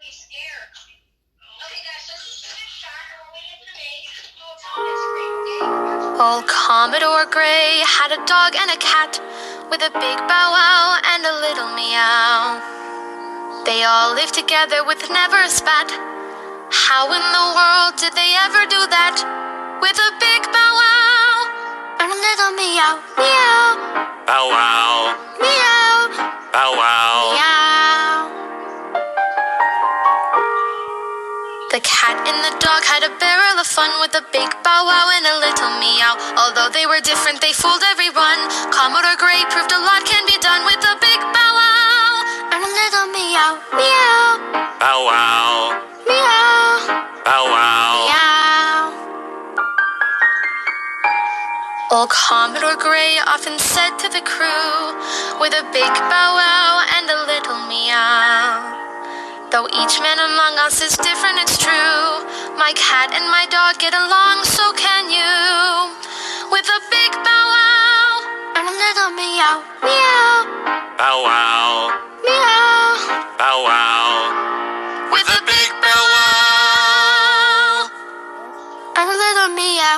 scared. Okay, guys, so this is a shot and we're waiting for me. Old Commodore Gray had a dog and a cat with a big bow wow and a little meow. They all lived together with never a spat. How in the world did they ever do that? With a big bow wow and a little meow, meow. Bow wow, Meow, bow wow. meow. The cat and the dog had a barrel of fun with a big bow wow and a little meow. Although they were different, they fooled everyone. Commodore Gray proved a lot can be done with a big bow wow and a little meow, meow, Bow wow, meow, bow wow. meow. Old Commodore Gray often said to the crew, with a big bow wow and a little meow. Though each man among us is different, it's true. My cat and my dog get along, so can you. With a big bow wow and a little meow, meow, Bow wow, meow. bow wow. With a big bow wow and a little meow.